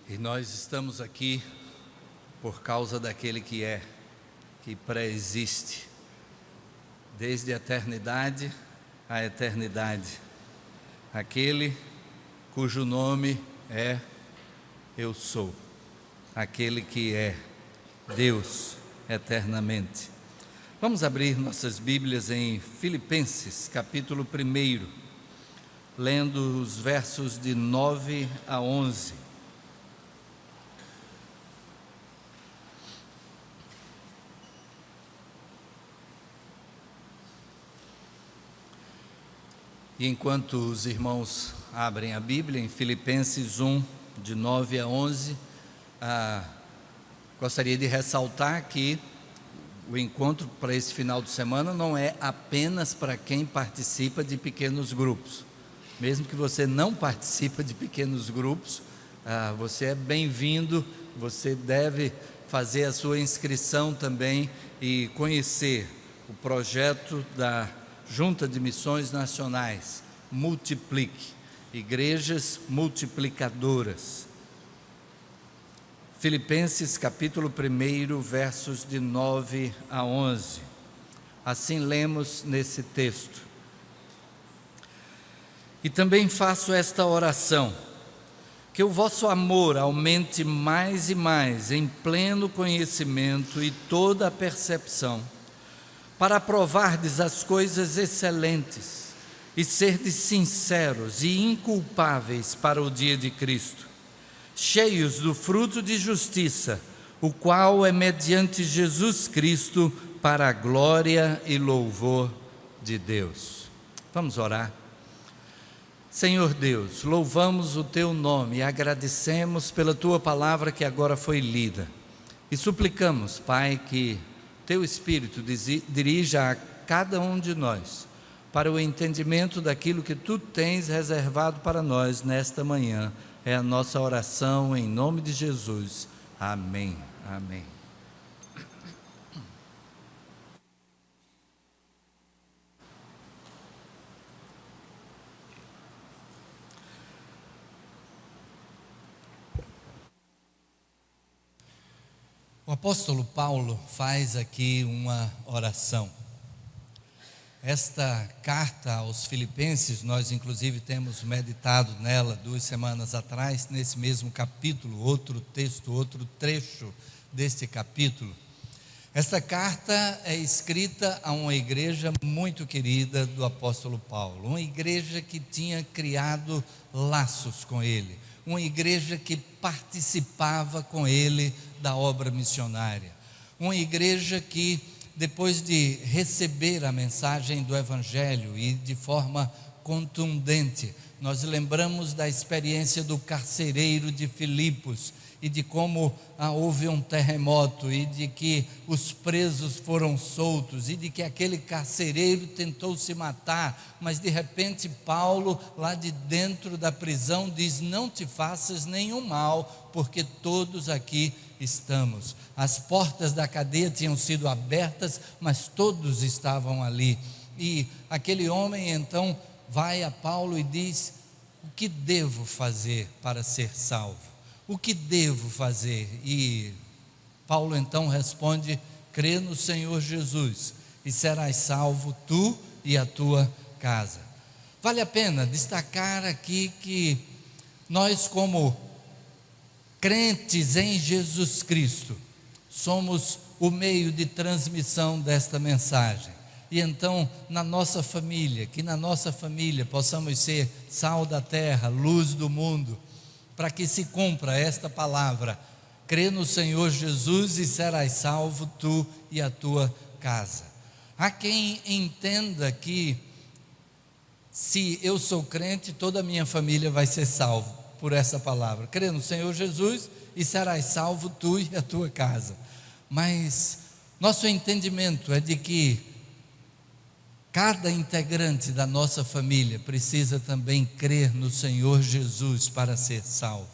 E nós estamos aqui por causa daquele que pré-existe, desde a eternidade à eternidade, aquele cujo nome é Eu Sou, aquele que é Deus eternamente. Vamos abrir nossas Bíblias em Filipenses, capítulo 1, lendo os versos de 9 a 11. E enquanto os irmãos abrem a Bíblia, em Filipenses 1, de 9 a 11, gostaria de ressaltar que o encontro para esse final de semana não é apenas para quem participa de pequenos grupos. Mesmo que você não participe de pequenos grupos, você é bem-vindo, você deve fazer a sua inscrição também e conhecer o projeto da Junta de Missões Nacionais, Multiplique, Igrejas Multiplicadoras. Filipenses capítulo 1, versos de 9 a 11. Assim lemos nesse texto. E também faço esta oração, que o vosso amor aumente mais e mais em pleno conhecimento e toda a percepção, para provardes as coisas excelentes e serdes sinceros e inculpáveis para o dia de Cristo, cheios do fruto de justiça, o qual é mediante Jesus Cristo para a glória e louvor de Deus. Vamos orar. Senhor Deus, louvamos o Teu nome e agradecemos pela Tua palavra que agora foi lida. E suplicamos, Pai, que Teu Espírito dirija a cada um de nós para o entendimento daquilo que Tu tens reservado para nós nesta manhã. É a nossa oração em nome de Jesus. Amém. Amém. O apóstolo Paulo faz aqui uma oração. Esta carta aos Filipenses, nós inclusive temos meditado nela 2 semanas atrás, nesse mesmo capítulo, outro texto, outro trecho deste capítulo. Esta carta é escrita a uma igreja muito querida do apóstolo Paulo, uma igreja que tinha criado laços com ele, uma igreja que participava com ele da obra missionária, uma igreja que, depois de receber a mensagem do Evangelho e de forma contundente, nós lembramos da experiência do carcereiro de Filipos e de como houve um terremoto e de que os presos foram soltos e de que aquele carcereiro tentou se matar, mas de repente Paulo, lá de dentro da prisão, diz: não te faças nenhum mal, porque todos aqui estamos. As portas da cadeia tinham sido abertas, mas todos estavam ali. E aquele homem então vai a Paulo e diz: o que devo fazer para ser salvo? O que devo fazer? E Paulo então responde: crê no Senhor Jesus e serás salvo tu e a tua casa. Vale a pena destacar aqui que nós, como crentes em Jesus Cristo, somos o meio de transmissão desta mensagem. E então, na nossa família, que na nossa família possamos ser sal da terra, luz do mundo, para que se cumpra esta palavra: crê no Senhor Jesus e serás salvo tu e a tua casa. Há quem entenda que, se eu sou crente, toda a minha família vai ser salvo por essa palavra: crê no Senhor Jesus e serás salvo tu e a tua casa. Mas nosso entendimento é de que cada integrante da nossa família precisa também crer no Senhor Jesus para ser salvo.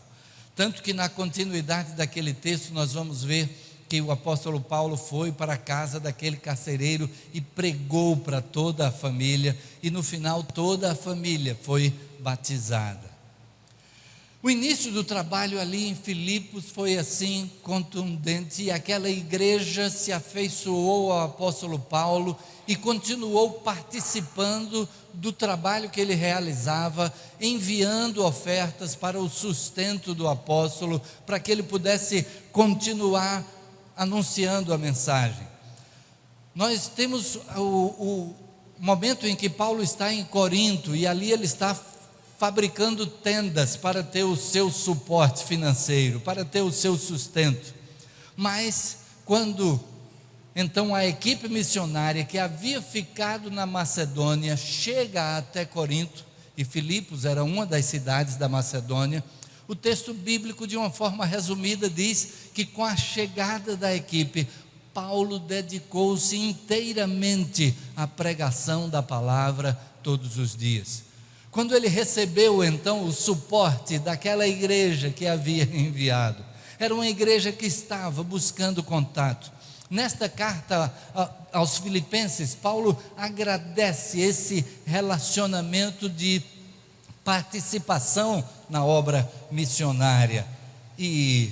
Tanto que na continuidade daquele texto nós vamos ver que o apóstolo Paulo foi para a casa daquele carcereiro e pregou para toda a família, e no final toda a família foi batizada. O início do trabalho ali em Filipos foi assim contundente, e aquela igreja se afeiçoou ao apóstolo Paulo e continuou participando do trabalho que ele realizava, enviando ofertas para o sustento do apóstolo, para que ele pudesse continuar anunciando a mensagem. Nós temos o momento em que Paulo está em Corinto, e ali ele está fabricando tendas para ter o seu suporte financeiro, para ter o seu sustento. Mas quando então a equipe missionária que havia ficado na Macedônia chega até Corinto, e Filipos era uma das cidades da Macedônia, o texto bíblico, de uma forma resumida, diz que com a chegada da equipe, Paulo dedicou-se inteiramente à pregação da palavra todos os dias. Quando ele recebeu então o suporte daquela igreja que havia enviado, era uma igreja que estava buscando contato. Nesta carta aos Filipenses, Paulo agradece esse relacionamento de participação na obra missionária, e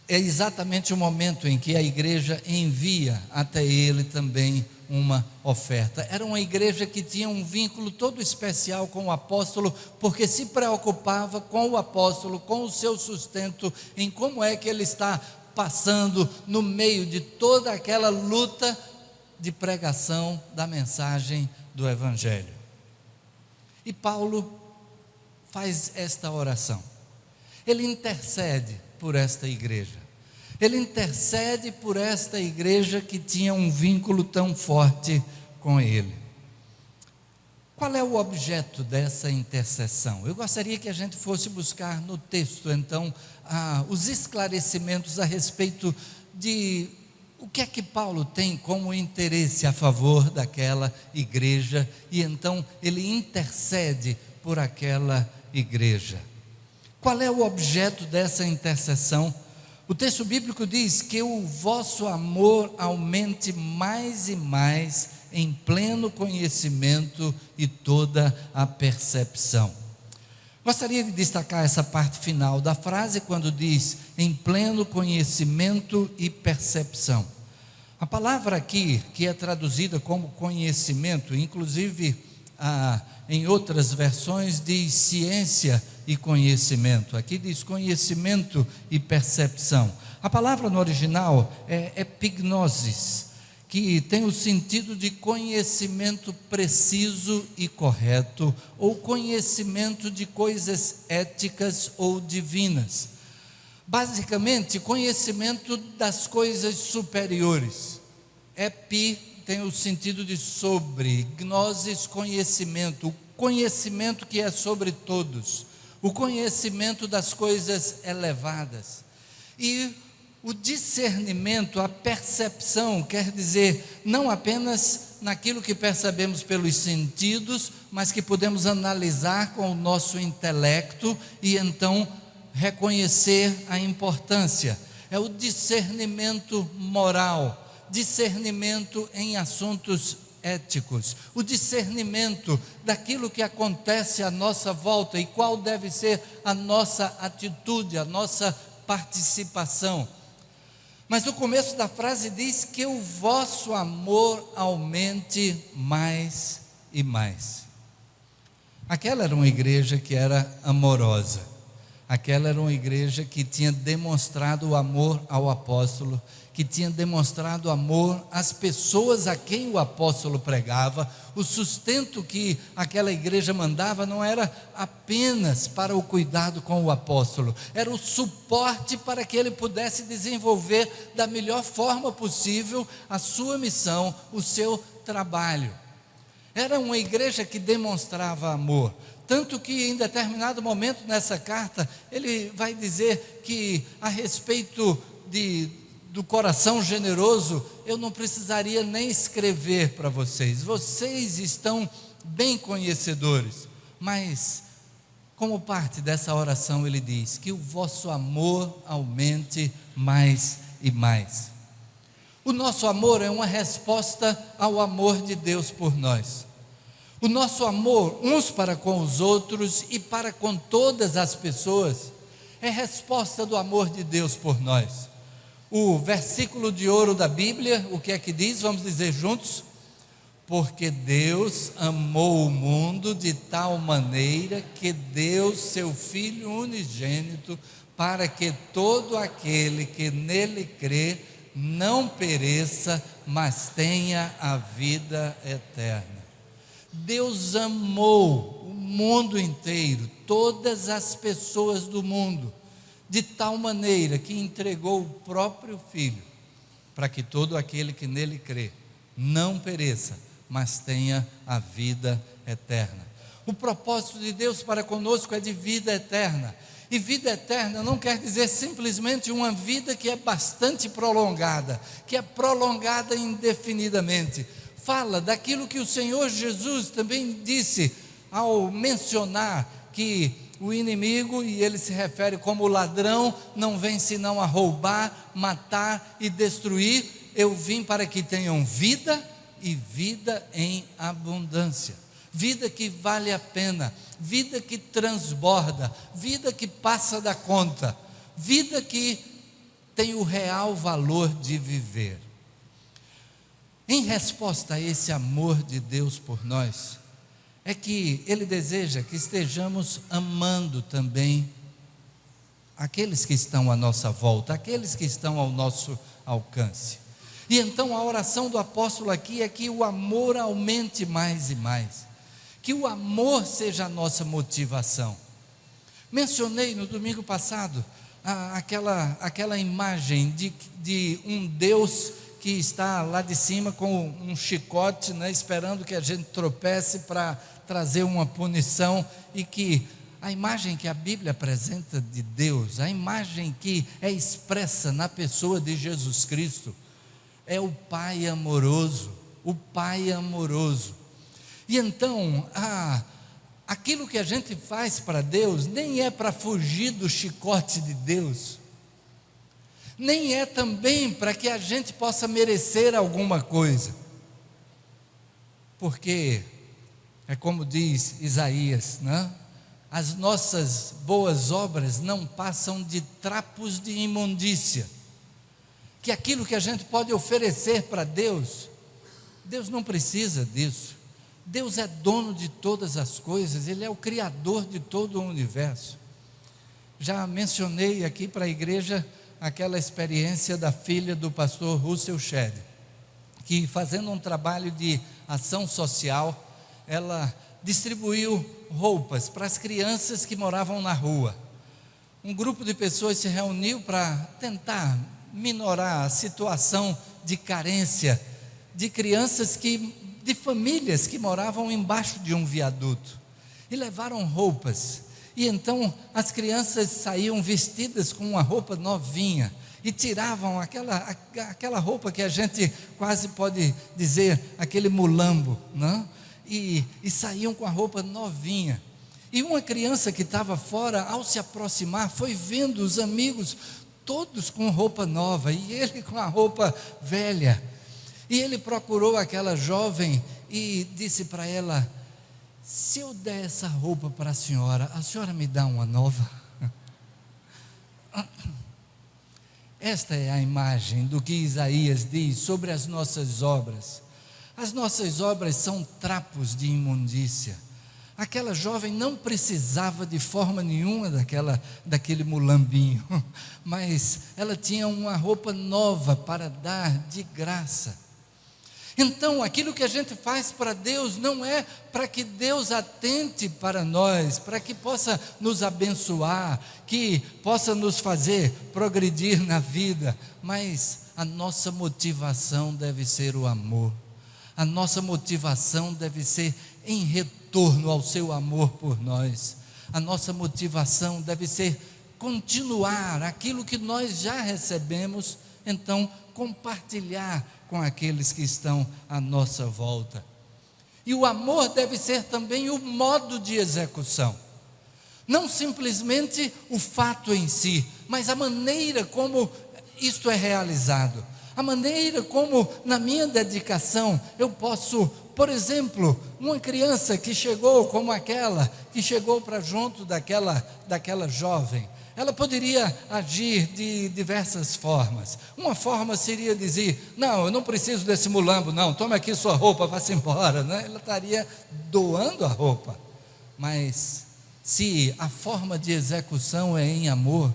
é exatamente o momento em que a igreja envia até ele também uma oferta. Era uma igreja que tinha um vínculo todo especial com o apóstolo, porque se preocupava com o apóstolo, com o seu sustento, em como é que ele está passando no meio de toda aquela luta de pregação da mensagem do Evangelho. E Paulo faz esta oração, ele intercede por esta igreja. Ele intercede por esta igreja que tinha um vínculo tão forte com ele. Qual é o objeto dessa intercessão? Eu gostaria que a gente fosse buscar no texto, então, os esclarecimentos a respeito de o que é que Paulo tem como interesse a favor daquela igreja, e então ele intercede por aquela igreja. Qual é o objeto dessa intercessão? O texto bíblico diz que o vosso amor aumente mais e mais em pleno conhecimento e toda a percepção. Gostaria de destacar essa parte final da frase, quando diz em pleno conhecimento e percepção. A palavra aqui, que é traduzida como conhecimento, inclusive em outras versões diz ciência e conhecimento. Aqui diz conhecimento e percepção. A palavra no original é epignosis, que tem o sentido de conhecimento preciso e correto, ou conhecimento de coisas éticas ou divinas. Basicamente, conhecimento das coisas superiores. Epi tem o sentido de sobre, gnosis, conhecimento, o conhecimento que é sobre todos, o conhecimento das coisas elevadas. E o discernimento, a percepção, quer dizer, não apenas naquilo que percebemos pelos sentidos, mas que podemos analisar com o nosso intelecto e então reconhecer a importância. É o discernimento moral, discernimento em assuntos éticos, o discernimento daquilo que acontece à nossa volta e qual deve ser a nossa atitude, a nossa participação. Mas o começo da frase diz que o vosso amor aumente mais e mais. Aquela era uma igreja que era amorosa, aquela era uma igreja que tinha demonstrado o amor ao apóstolo, que tinha demonstrado amor às pessoas a quem o apóstolo pregava. O sustento que aquela igreja mandava não era apenas para o cuidado com o apóstolo, era o suporte para que ele pudesse desenvolver da melhor forma possível a sua missão, o seu trabalho. Era uma igreja que demonstrava amor, tanto que em determinado momento nessa carta, ele vai dizer que a respeito do coração generoso, eu não precisaria nem escrever para vocês, vocês estão bem conhecedores, mas como parte dessa oração ele diz, que o vosso amor aumente mais e mais. O nosso amor é uma resposta ao amor de Deus por nós. O nosso amor uns para com os outros e para com todas as pessoas é resposta do amor de Deus por nós. O versículo de ouro da Bíblia, o que é que diz? Vamos dizer juntos? Porque Deus amou o mundo de tal maneira que deu seu Filho unigênito, para que todo aquele que nele crê não pereça, mas tenha a vida eterna. Deus amou o mundo inteiro, todas as pessoas do mundo, de tal maneira que entregou o próprio Filho, para que todo aquele que nele crê não pereça, mas tenha a vida eterna. O propósito de Deus para conosco é de vida eterna. E vida eterna não quer dizer simplesmente uma vida que é bastante prolongada, que é prolongada indefinidamente. Fala daquilo que o Senhor Jesus também disse ao mencionar que o inimigo, e ele se refere como ladrão, não vem senão a roubar, matar e destruir. Eu vim para que tenham vida e vida em abundância. Vida que vale a pena, vida que transborda, vida que passa da conta, vida que tem o real valor de viver. Em resposta a esse amor de Deus por nós, é que Ele deseja que estejamos amando também aqueles que estão à nossa volta, aqueles que estão ao nosso alcance. E então a oração do apóstolo aqui é que o amor aumente mais e mais, que o amor seja a nossa motivação. Mencionei no domingo passado aquela imagem de um Deus que está lá de cima com um chicote, né, esperando que a gente tropece para trazer uma punição, e que a imagem que a Bíblia apresenta de Deus, a imagem que é expressa na pessoa de Jesus Cristo, é o Pai amoroso, o Pai amoroso. E então, aquilo que a gente faz para Deus, nem é para fugir do chicote de Deus, nem é também para que a gente possa merecer alguma coisa, porque é como diz Isaías, né? As nossas boas obras não passam de trapos de imundícia, que aquilo que a gente pode oferecer para Deus, Deus não precisa disso. Deus é dono de todas as coisas, Ele é o Criador de todo o universo. Já mencionei aqui para a igreja aquela experiência da filha do pastor Russell Shedd, que fazendo um trabalho de ação social, ela distribuiu roupas para as crianças que moravam na rua. Um grupo de pessoas se reuniu para tentar minorar a situação de carência de crianças de famílias que moravam embaixo de um viaduto, e levaram roupas. E então as crianças saíam vestidas com uma roupa novinha e tiravam aquela roupa que a gente quase pode dizer aquele mulambo, né? E saíam com a roupa novinha. E uma criança que estava fora, ao se aproximar, foi vendo os amigos todos com roupa nova e ele com a roupa velha. E ele procurou aquela jovem e disse para ela: se eu der essa roupa para a senhora me dá uma nova? Esta é a imagem do que Isaías diz sobre as nossas obras. As nossas obras são trapos de imundícia. Aquela jovem não precisava de forma nenhuma daquele mulambinho, mas ela tinha uma roupa nova para dar de graça. Então, aquilo que a gente faz para Deus não é para que Deus atente para nós, para que possa nos abençoar, que possa nos fazer progredir na vida, mas a nossa motivação deve ser o amor. A nossa motivação deve ser em retorno ao seu amor por nós. A nossa motivação deve ser continuar aquilo que nós já recebemos, então compartilhar com aqueles que estão à nossa volta. E o amor deve ser também o modo de execução, não simplesmente o fato em si, mas a maneira como isto é realizado, a maneira como na minha dedicação eu posso por exemplo, uma criança que chegou como aquela, que chegou para junto daquela jovem, ela poderia agir de diversas formas. Uma forma seria dizer: não, eu não preciso desse mulambo, não, tome aqui sua roupa, vá-se embora, né? Ela estaria doando a roupa. Mas se a forma de execução é em amor,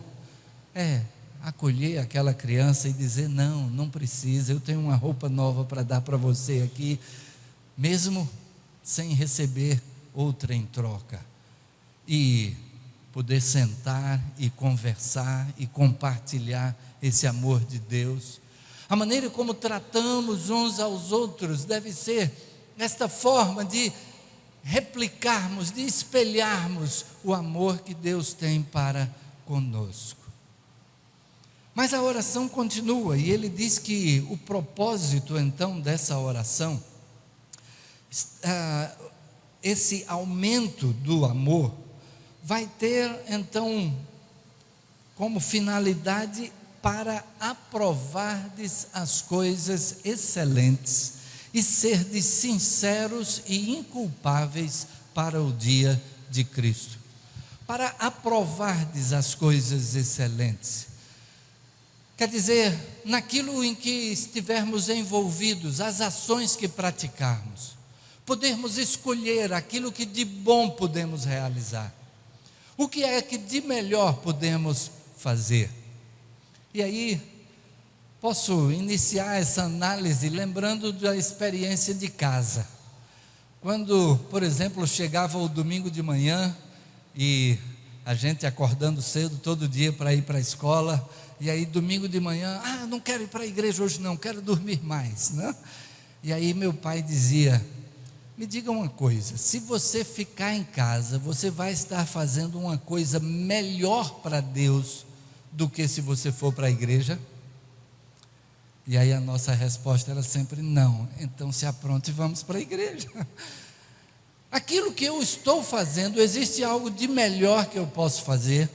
é acolher aquela criança e dizer: não, não precisa, eu tenho uma roupa nova para dar para você aqui, mesmo sem receber outra em troca. E poder sentar e conversar e compartilhar esse amor de Deus. A maneira como tratamos uns aos outros deve ser esta forma de replicarmos, de espelharmos o amor que Deus tem para conosco. Mas a oração continua, e ele diz que o propósito então dessa oração, esse aumento do amor, vai ter então como finalidade para aprovardes as coisas excelentes e serdes sinceros e inculpáveis para o dia de Cristo. Para aprovardes as coisas excelentes, quer dizer, naquilo em que estivermos envolvidos, as ações que praticarmos, podermos escolher aquilo que de bom podemos realizar. O que é que de melhor podemos fazer? E aí, posso iniciar essa análise lembrando da experiência de casa. Quando, por exemplo, chegava o domingo de manhã e a gente acordando cedo todo dia para ir para a escola, e aí domingo de manhã, não quero ir para a igreja hoje não, quero dormir mais, né? E aí meu pai dizia: me diga uma coisa, se você ficar em casa, você vai estar fazendo uma coisa melhor para Deus do que se você for para a igreja? E aí a nossa resposta era sempre: não. Então se apronte e vamos para a igreja. Aquilo que eu estou fazendo, existe algo de melhor que eu posso fazer?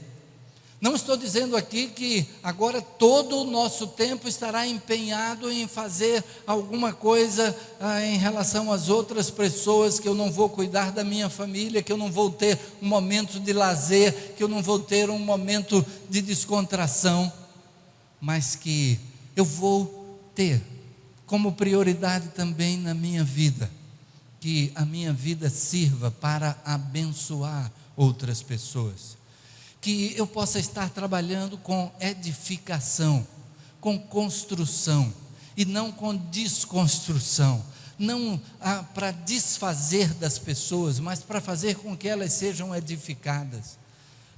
Não estou dizendo aqui que agora todo o nosso tempo estará empenhado em fazer alguma coisa em relação às outras pessoas, que eu não vou cuidar da minha família, que eu não vou ter um momento de lazer, que eu não vou ter um momento de descontração, mas que eu vou ter como prioridade também na minha vida, que a minha vida sirva para abençoar outras pessoas. Que eu possa estar trabalhando com edificação, com construção, e não com desconstrução, não para desfazer das pessoas, mas para fazer com que elas sejam edificadas,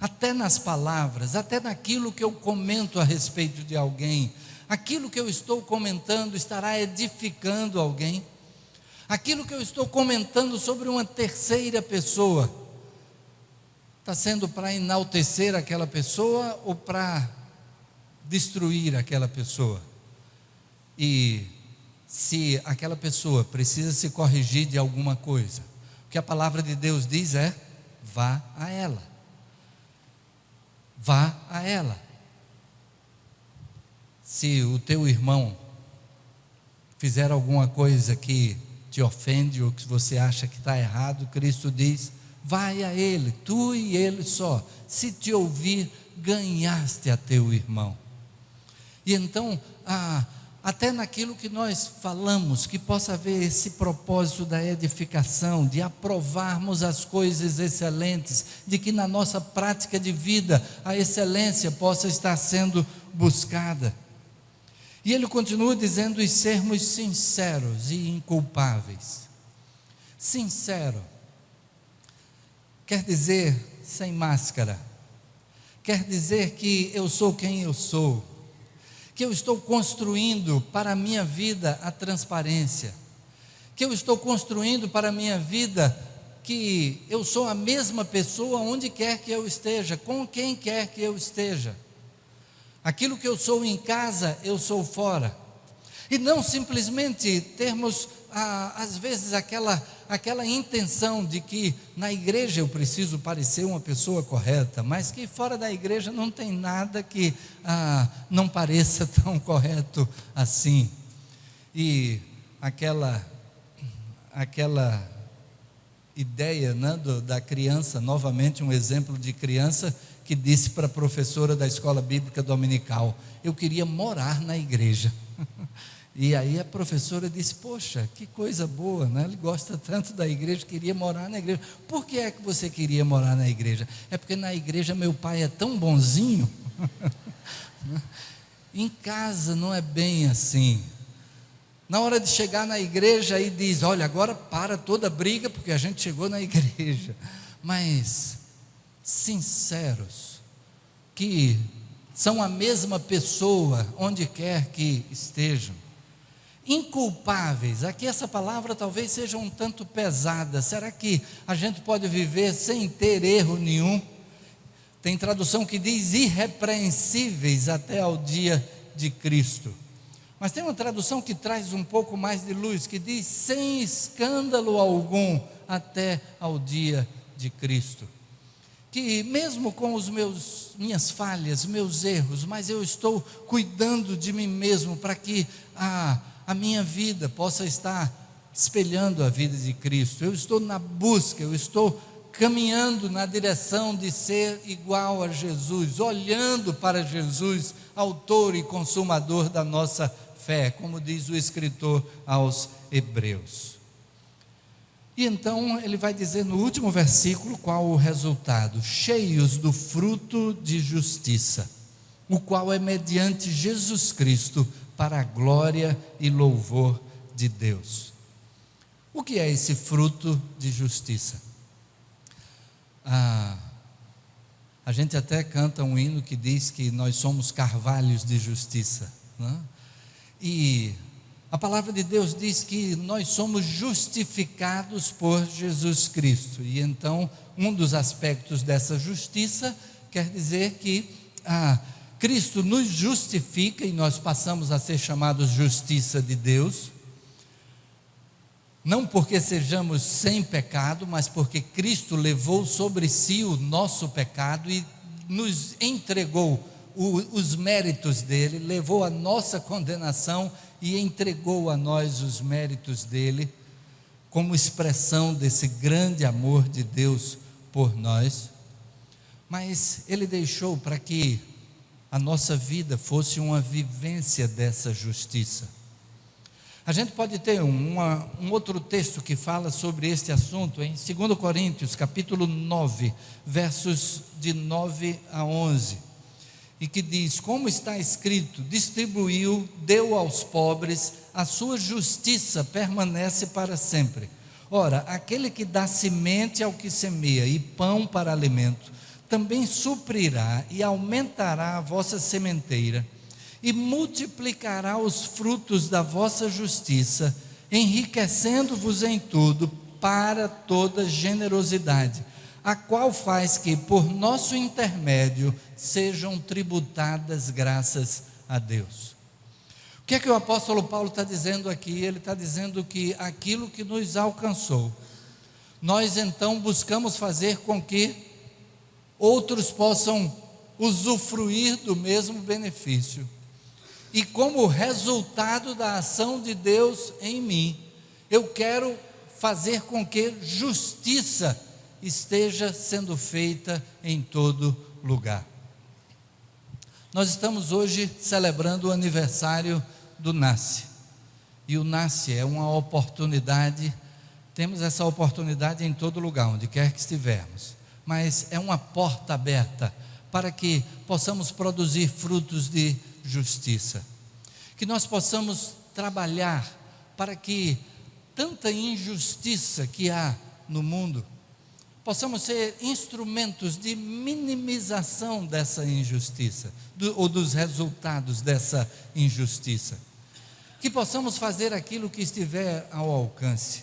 até nas palavras, até naquilo que eu comento a respeito de alguém. Aquilo que eu estou comentando estará edificando alguém, aquilo que eu estou comentando sobre uma terceira pessoa, está sendo para enaltecer aquela pessoa ou para destruir aquela pessoa? E se aquela pessoa precisa se corrigir de alguma coisa, o que a palavra de Deus diz é: vá a ela. Vá a ela. Se o teu irmão fizer alguma coisa que te ofende ou que você acha que está errado, Cristo diz: vai a ele, tu e ele só. Se te ouvir, ganhaste a teu irmão. E então, até naquilo que nós falamos, que possa haver esse propósito da edificação, de aprovarmos as coisas excelentes, de que na nossa prática de vida a excelência possa estar sendo buscada. E ele continua dizendo: e sermos sinceros e inculpáveis. Sincero quer dizer sem máscara, quer dizer que eu sou quem eu sou, que eu estou construindo para a minha vida a transparência, que eu estou construindo para a minha vida que eu sou a mesma pessoa onde quer que eu esteja, com quem quer que eu esteja. Aquilo que eu sou em casa, eu sou fora. E não simplesmente termos, às vezes, aquela intenção de que na igreja eu preciso parecer uma pessoa correta, mas que fora da igreja não tem nada que não pareça tão correto assim. E aquela ideia, né, da criança, novamente um exemplo de criança que disse para a professora da escola bíblica dominical: eu queria morar na igreja. E aí a professora disse: poxa, que coisa boa, né? Ele gosta tanto da igreja, queria morar na igreja. Por que é que você queria morar na igreja? É porque na igreja meu pai é tão bonzinho. Em casa não é bem assim. Na hora de chegar na igreja, aí diz: olha, agora para toda briga, porque a gente chegou na igreja. Mas sinceros, que são a mesma pessoa onde quer que estejam. Inculpáveis, aqui essa palavra talvez seja um tanto pesada. Será que a gente pode viver sem ter erro nenhum? Tem tradução que diz irrepreensíveis até ao dia de Cristo. Mas tem uma tradução que traz um pouco mais de luz, que diz sem escândalo algum até ao dia de Cristo. Que mesmo com minhas falhas, meus erros, mas eu estou cuidando de mim mesmo para que a minha vida possa estar espelhando a vida de Cristo. Eu estou na busca, eu estou caminhando na direção de ser igual a Jesus, olhando para Jesus, autor e consumador da nossa fé, como diz o escritor aos Hebreus. E então ele vai dizer no último versículo qual o resultado: cheios do fruto de justiça, o qual é mediante Jesus Cristo, para a glória e louvor de Deus. O que é esse fruto de justiça? A gente até canta um hino que diz que nós somos carvalhos de justiça, né? E a palavra de Deus diz que nós somos justificados por Jesus Cristo. E então um dos aspectos dessa justiça quer dizer que Cristo nos justifica e nós passamos a ser chamados justiça de Deus, não porque sejamos sem pecado, mas porque Cristo levou sobre si o nosso pecado e nos entregou os méritos dele, levou a nossa condenação e entregou a nós os méritos dele, como expressão desse grande amor de Deus por nós. Mas ele deixou para que a nossa vida fosse uma vivência dessa justiça. A gente pode ter um outro texto que fala sobre este assunto em 2 Coríntios, capítulo 9, versos de 9 a 11, e que diz: como está escrito, distribuiu, deu aos pobres, a sua justiça permanece para sempre. Ora, aquele que dá semente ao que semeia e pão para alimento, também suprirá e aumentará a vossa sementeira, e multiplicará os frutos da vossa justiça, enriquecendo-vos em tudo para toda generosidade, a qual faz que por nosso intermédio sejam tributadas graças a Deus. O que é que o apóstolo Paulo está dizendo aqui? Ele está dizendo que aquilo que nos alcançou, nós então buscamos fazer com que outros possam usufruir do mesmo benefício. E como resultado da ação de Deus em mim, eu quero fazer com que justiça esteja sendo feita em todo lugar. Nós estamos hoje celebrando o aniversário do NASCE. E o NASCE é uma oportunidade, temos essa oportunidade em todo lugar, onde quer que estivermos. Mas é uma porta aberta para que possamos produzir frutos de justiça, que nós possamos trabalhar para que tanta injustiça que há no mundo, possamos ser instrumentos de minimização dessa injustiça, ou dos resultados dessa injustiça, que possamos fazer aquilo que estiver ao alcance.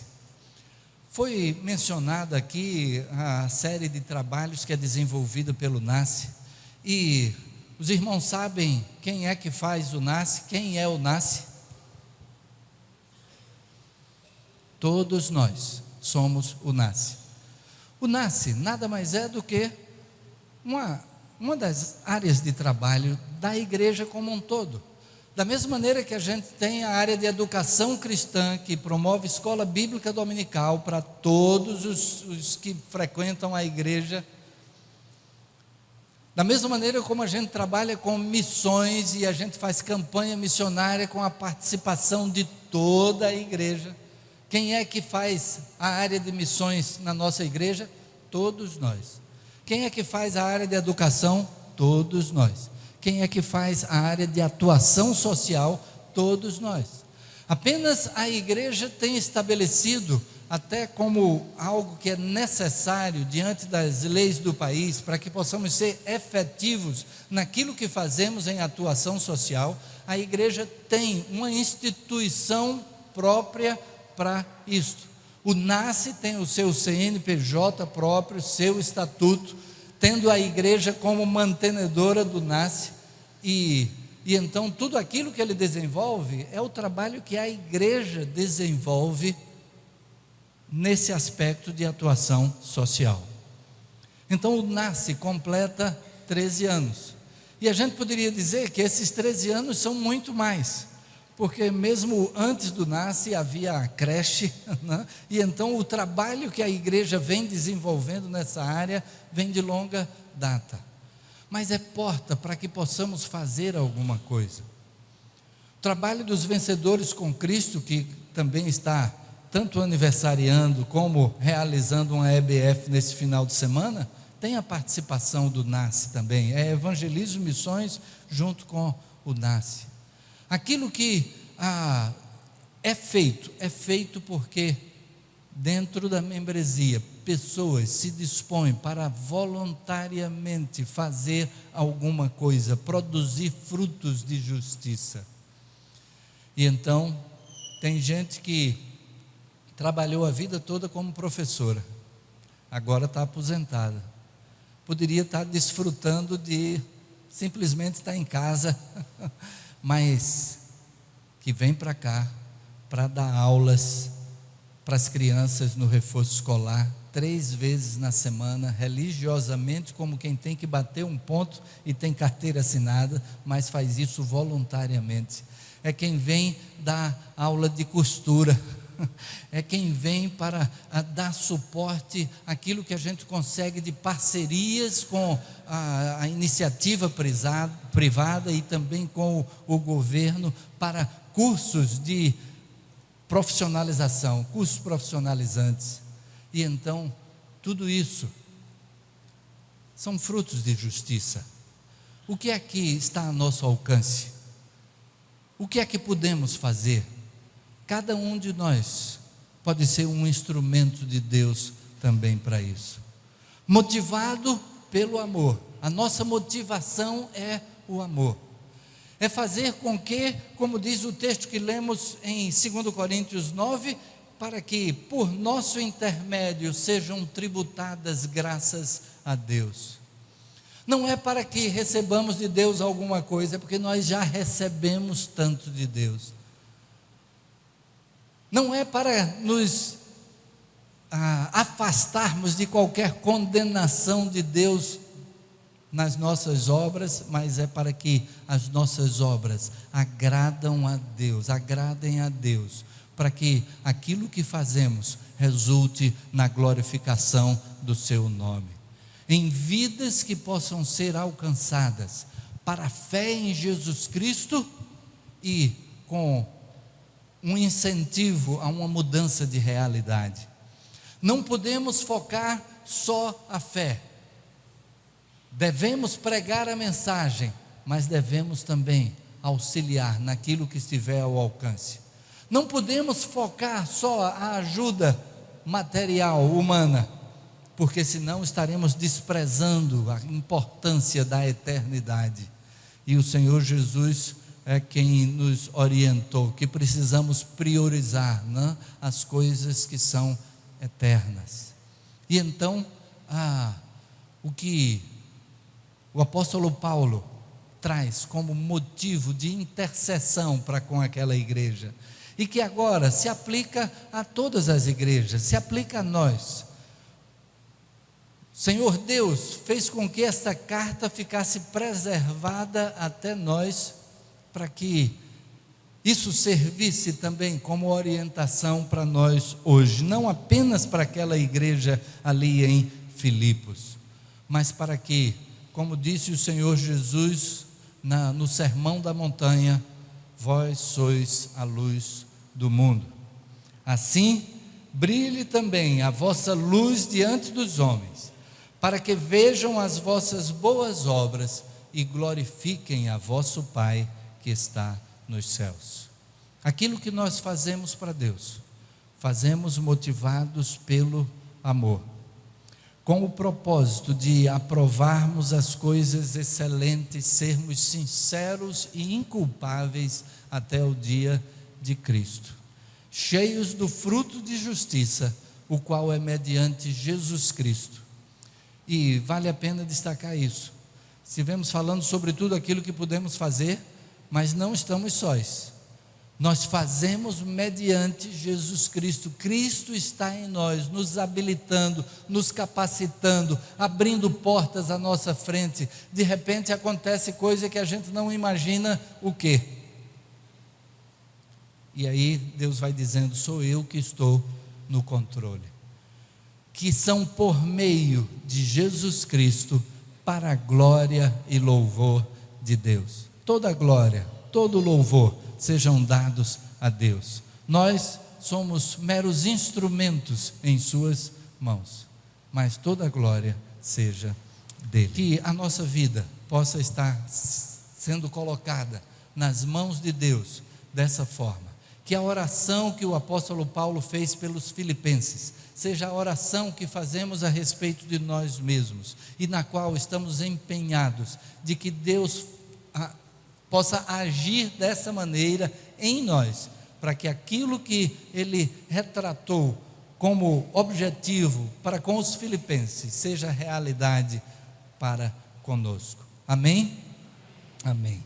Foi mencionada aqui a série de trabalhos que é desenvolvida pelo NASCE, e os irmãos sabem quem é que faz o NASCE? Quem é o NASCE? Todos nós somos o NASCE. O NASCE nada mais é do que uma das áreas de trabalho da igreja como um todo. Da mesma maneira que a gente tem a área de educação cristã, que promove escola bíblica dominical para todos os que frequentam a igreja. Da mesma maneira como a gente trabalha com missões e a gente faz campanha missionária com a participação de toda a igreja. Quem é que faz a área de missões na nossa igreja? Todos nós. Quem é que faz a área de educação? Todos nós. Quem é que faz a área de atuação social? Todos nós. Apenas a igreja tem estabelecido, até como algo que é necessário diante das leis do país, para que possamos ser efetivos naquilo que fazemos em atuação social, a igreja tem uma instituição própria para isto. O NASCE tem o seu CNPJ próprio, seu estatuto, tendo a igreja como mantenedora do NASCE, e então tudo aquilo que ele desenvolve é o trabalho que a igreja desenvolve nesse aspecto de atuação social. Então o NASCE completa 13 anos, e a gente poderia dizer que esses 13 anos são muito mais, porque mesmo antes do NASCE havia a creche, né? E então o trabalho que a igreja vem desenvolvendo nessa área vem de longa data, mas é porta para que possamos fazer alguma coisa. O trabalho dos vencedores com Cristo, que também está tanto aniversariando como realizando uma EBF nesse final de semana, tem a participação do NASCE também, é evangelismo e missões junto com o NASCE. Aquilo que é feito porque dentro da membresia, pessoas se dispõem para voluntariamente fazer alguma coisa, produzir frutos de justiça. E então, tem gente que trabalhou a vida toda como professora, agora está aposentada, poderia estar desfrutando de simplesmente estar em casa, mas que vem para cá para dar aulas para as crianças no reforço escolar, 3 vezes na semana, religiosamente, como quem tem que bater um ponto e tem carteira assinada, mas faz isso voluntariamente. É quem vem dar aula de costura, é quem vem para dar suporte àquilo que a gente consegue de parcerias com a iniciativa privada e também com o governo, para cursos de profissionalização, cursos profissionalizantes. E então, tudo isso são frutos de justiça. O que é que está a nosso alcance? O que é que podemos fazer? Cada um de nós pode ser um instrumento de Deus também para isso. Motivado pelo amor. A nossa motivação é o amor. É fazer com que, como diz o texto que lemos em 2 Coríntios 9, para que por nosso intermédio sejam tributadas graças a Deus. Não é para que recebamos de Deus alguma coisa, é porque nós já recebemos tanto de Deus. Não é para nos afastarmos de qualquer condenação de Deus nas nossas obras, mas é para que as nossas obras agradem a Deus, para que aquilo que fazemos resulte na glorificação do seu nome, em vidas que possam ser alcançadas para a fé em Jesus Cristo e com um incentivo a uma mudança de realidade. Não podemos focar só a fé. Devemos pregar a mensagem, mas devemos também auxiliar naquilo que estiver ao alcance. Não podemos focar só a ajuda material, humana, porque senão estaremos desprezando a importância da eternidade. E o Senhor Jesus é quem nos orientou, que precisamos priorizar, né, as coisas que são eternas. E então, o que o apóstolo Paulo traz como motivo de intercessão para com aquela igreja, e que agora se aplica a todas as igrejas, se aplica a nós. Senhor Deus fez com que esta carta ficasse preservada até nós, para que isso servisse também como orientação para nós hoje, não apenas para aquela igreja ali em Filipos, mas para que, como disse o Senhor Jesus no Sermão da Montanha, vós sois a luz do mundo. Assim, brilhe também a vossa luz diante dos homens, para que vejam as vossas boas obras e glorifiquem a vosso Pai que está nos céus. Aquilo que nós fazemos para Deus, fazemos motivados pelo amor, com o propósito de aprovarmos as coisas excelentes, sermos sinceros e inculpáveis até o dia de Cristo, cheios do fruto de justiça, o qual é mediante Jesus Cristo. E vale a pena destacar isso. Estivemos falando sobre tudo aquilo que podemos fazer, mas não estamos sós. Nós fazemos mediante Jesus Cristo. Cristo está em nós, nos habilitando, nos capacitando, abrindo portas à nossa frente. De repente acontece coisa que a gente não imagina o quê? E aí Deus vai dizendo: sou eu que estou no controle. Que são por meio de Jesus Cristo, para a glória e louvor de Deus. Toda glória, todo louvor sejam dados a Deus. Nós somos meros instrumentos em suas mãos, mas toda a glória seja dele. Que a nossa vida possa estar sendo colocada nas mãos de Deus dessa forma. Que a oração que o apóstolo Paulo fez pelos filipenses seja a oração que fazemos a respeito de nós mesmos, e na qual estamos empenhados de que Deus possa agir dessa maneira em nós, para que aquilo que ele retratou como objetivo para com os filipenses seja realidade para conosco. Amém? Amém.